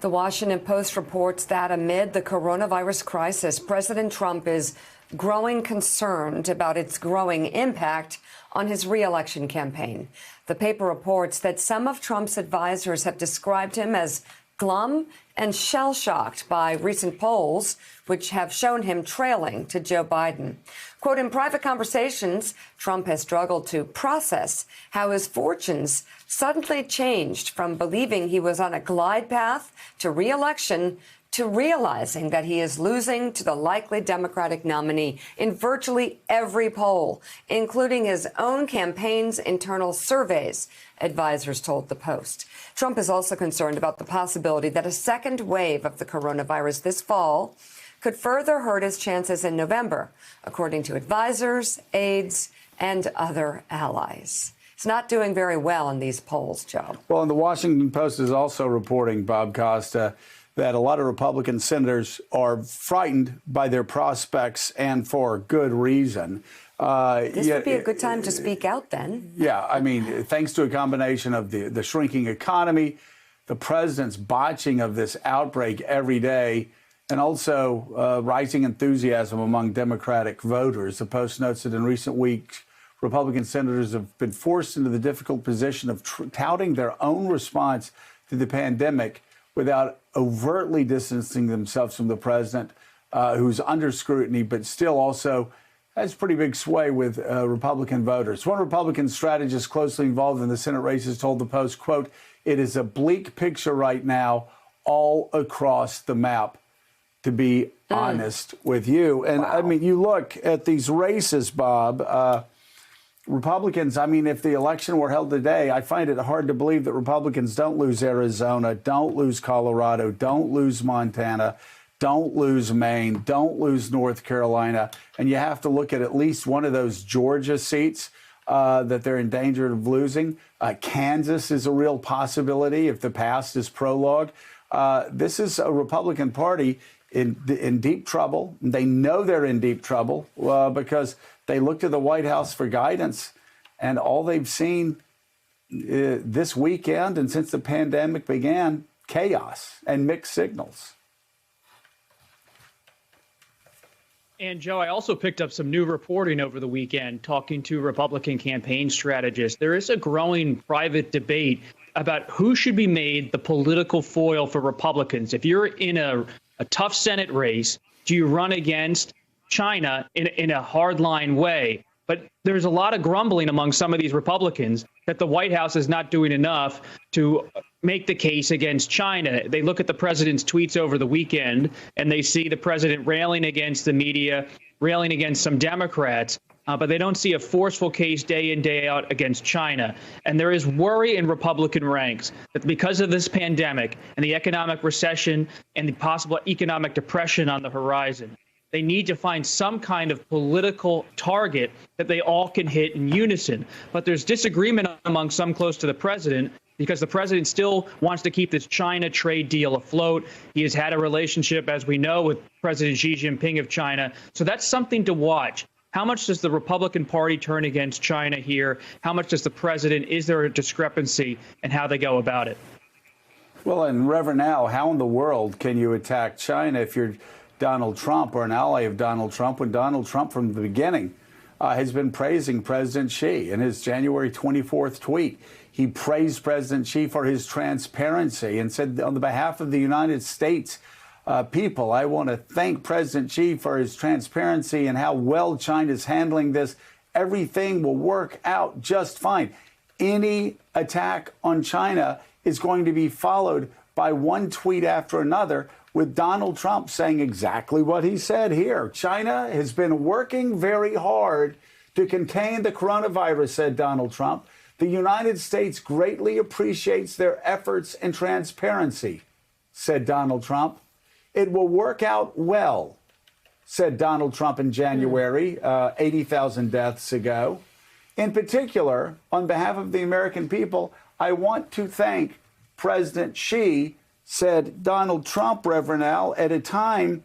The Washington Post reports that amid the coronavirus crisis, President Trump is growing concerned about its growing impact on his re-election campaign. The paper reports that some of Trump's advisors have described him as glum and shell-shocked by recent polls, which have shown him trailing to Joe Biden. Quote, in private conversations, Trump has struggled to process how his fortunes suddenly changed from believing he was on a glide path to re-election to realizing that he is losing to the likely Democratic nominee in virtually every poll, including his own campaign's internal surveys, advisors told the Post. Trump is also concerned about the possibility that a second wave of the coronavirus this fall could further hurt his chances in November, according to advisors, aides, and other allies. It's not doing very well in these polls, Joe. Well, and the Washington Post is also reporting, Bob Costa, that a lot of Republican senators are frightened by their prospects, and for good reason. This would be a good time to speak out then. Yeah, I mean, thanks to a combination of the shrinking economy, the president's botching of this outbreak every day, and also rising enthusiasm among Democratic voters. The Post notes that in recent weeks, Republican senators have been forced into the difficult position of touting their own response to the pandemic without overtly distancing themselves from the president, who's under scrutiny, but still also has pretty big sway with Republican voters. One Republican strategist closely involved in the Senate races told the Post, quote, it is a bleak picture right now all across the map, to be honest with you. And wow. I mean, you look at these races, Bob, Republicans, I mean, if the election were held today, I find it hard to believe that Republicans don't lose Arizona, don't lose Colorado, don't lose Montana, don't lose Maine, don't lose North Carolina. And you have to look at least one of those Georgia seats that they're in danger of losing. Kansas is a real possibility if the past is prologue. This is a Republican Party in deep trouble. They know they're in deep trouble because they look to the White House for guidance, and all they've seen this weekend and since the pandemic began, chaos and mixed signals. And, Joe, I also picked up some new reporting over the weekend talking to Republican campaign strategists. There is a growing private debate about who should be made the political foil for Republicans. If you're in a tough Senate race, do you run against China in a hardline way? But there's a lot of grumbling among some of these Republicans that the White House is not doing enough to make the case against China. They look at the president's tweets over the weekend and they see the president railing against the media, railing against some Democrats, but they don't see a forceful case day in, day out against China. And there is worry in Republican ranks that because of this pandemic and the economic recession and the possible economic depression on the horizon, they need to find some kind of political target that they all can hit in unison. But there's disagreement among some close to the president because the president still wants to keep this China trade deal afloat. He has had a relationship, as we know, with President Xi Jinping of China. So that's something to watch. How much does the Republican Party turn against China here? How much does the president? Is there a discrepancy in how they go about it? Well, and Reverend Al, how in the world can you attack China if you're Donald Trump or an ally of Donald Trump when Donald Trump from the beginning has been praising President Xi? In his January 24th tweet, he praised President Xi for his transparency and said, on the behalf of the United States people, I want to thank President Xi for his transparency and how well China's handling this. Everything will work out just fine. Any attack on China is going to be followed by one tweet after another with Donald Trump saying exactly what he said here. China has been working very hard to contain the coronavirus, said Donald Trump. The United States greatly appreciates their efforts and transparency, said Donald Trump. It will work out well, said Donald Trump in January, 80,000 deaths ago. In particular, on behalf of the American people, I want to thank President Xi, said Donald Trump, Reverend Al, at a time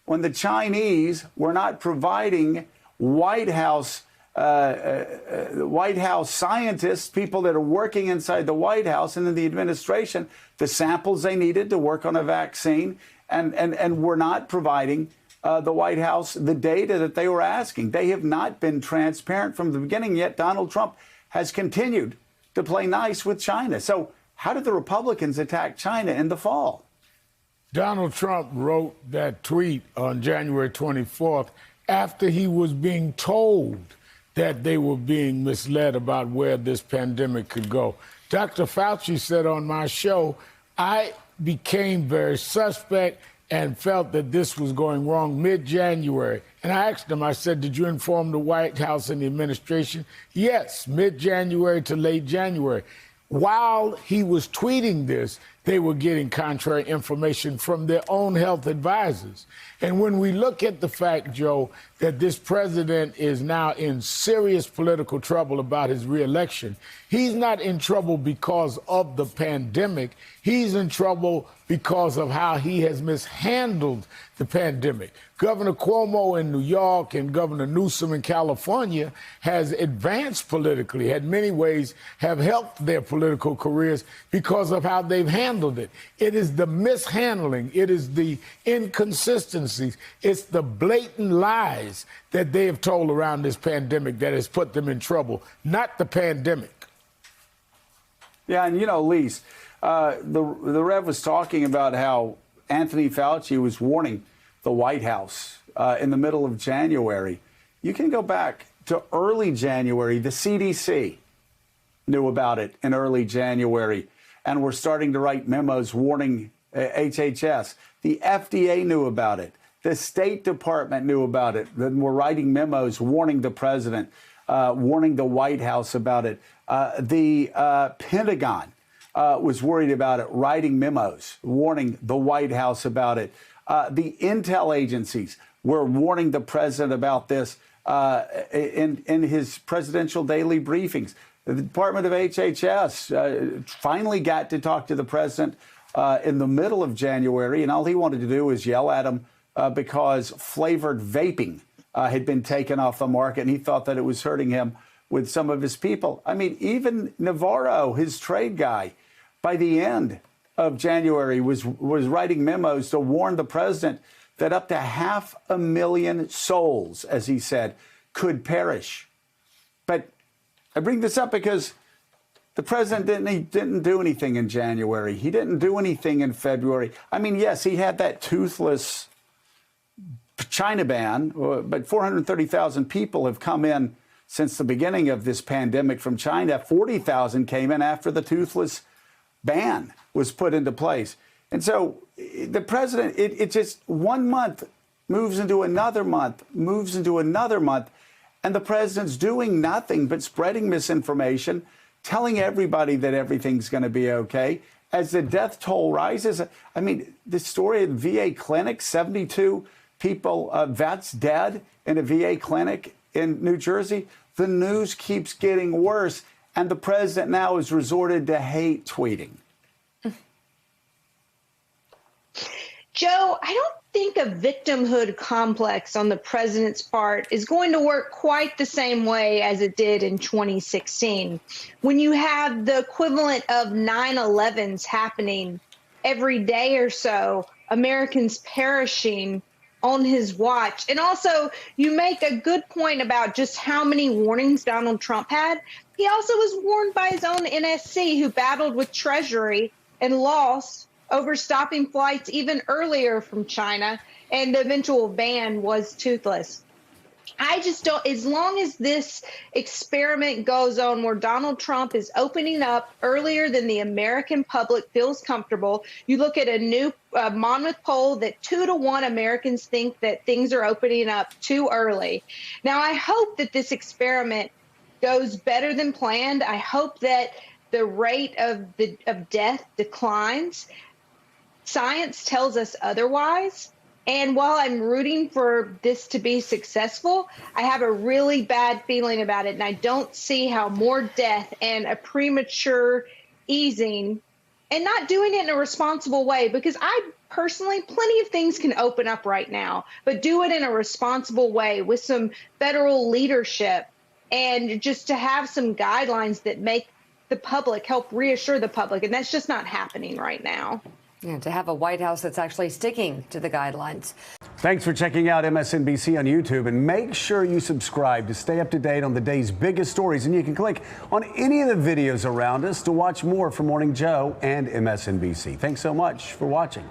when the Chinese were not providing White House the White House scientists, people that are working inside the White House and in the administration, the samples they needed to work on a vaccine, and were not providing the White House the data that they were asking. They have not been transparent from the beginning, yet Donald Trump has continued to play nice with China. So how did the Republicans attack China in the fall? Donald Trump wrote that tweet on January 24th after he was being told that they were being misled about where this pandemic could go. Dr. Fauci said on my show, I became very suspect and felt that this was going wrong mid-January. And I asked him, I said, did you inform the White House and the administration? Yes, mid-January to late January. While he was tweeting this, they were getting contrary information from their own health advisors. And when we look at the fact, Joe, that this president is now in serious political trouble about his reelection, he's not in trouble because of the pandemic. He's in trouble because of how he has mishandled the pandemic. Governor Cuomo in New York and Governor Newsom in California has advanced politically, in many ways have helped their political careers because of how they've handled it. It is the mishandling, it is the inconsistencies, it's the blatant lies that they have told around this pandemic that has put them in trouble, not the pandemic. Yeah, and you know, Lise, the Rev was talking about how Anthony Fauci was warning the White House in the middle of January. You can go back to early January. The CDC knew about it in early January and were starting to write memos warning HHS. The FDA knew about it. The State Department knew about it. Then were writing memos warning the president, warning the White House about it. The Pentagon was worried about it, writing memos warning the White House about it. The intel agencies were warning the president about this in his presidential daily briefings. The Department of HHS finally got to talk to the president in the middle of January, and all he wanted to do was yell at him because flavored vaping had been taken off the market, and he thought that it was hurting him with some of his people. I mean, even Navarro, his trade guy, by the end of January was writing memos to warn the president that up to 500,000 souls, as he said, could perish. But I bring this up because the president didn't do anything in January. He didn't do anything in February. I mean, yes, he had that toothless China ban, but 430,000 people have come in since the beginning of this pandemic from China. 40,000 came in after the toothless ban was put into place. And so the president, it just 1 month moves into another month, moves into another month, and the president's doing nothing but spreading misinformation, telling everybody that everything's going to be okay. As the death toll rises, I mean, the story at VA clinic, 72 people, vets dead in a VA clinic in New Jersey. The news keeps getting worse, and the president now has resorted to hate tweeting. Joe, I don't think a victimhood complex on the president's part is going to work quite the same way as it did in 2016. When you have the equivalent of 9/11s happening every day or so, Americans perishing on his watch. And also, you make a good point about just how many warnings Donald Trump had. He also was warned by his own NSC, who battled with Treasury and lost over stopping flights even earlier from China, and the eventual ban was toothless. I just don't, as long as this experiment goes on where Donald Trump is opening up earlier than the American public feels comfortable, you look at a new Monmouth poll that 2-to-1 Americans think that things are opening up too early. Now, I hope that this experiment goes better than planned. I hope that the rate of death declines. Science tells us otherwise. And while I'm rooting for this to be successful, I have a really bad feeling about it. And I don't see how more death and a premature easing and not doing it in a responsible way, because I personally, plenty of things can open up right now, but do it in a responsible way with some federal leadership and just to have some guidelines that make the public, help reassure the public. And that's just not happening right now. Yeah, to have a White House that's actually sticking to the guidelines. Thanks for checking out MSNBC on YouTube, and make sure you subscribe to stay up to date on the day's biggest stories. And you can click on any of the videos around us to watch more from Morning Joe and MSNBC. Thanks so much for watching.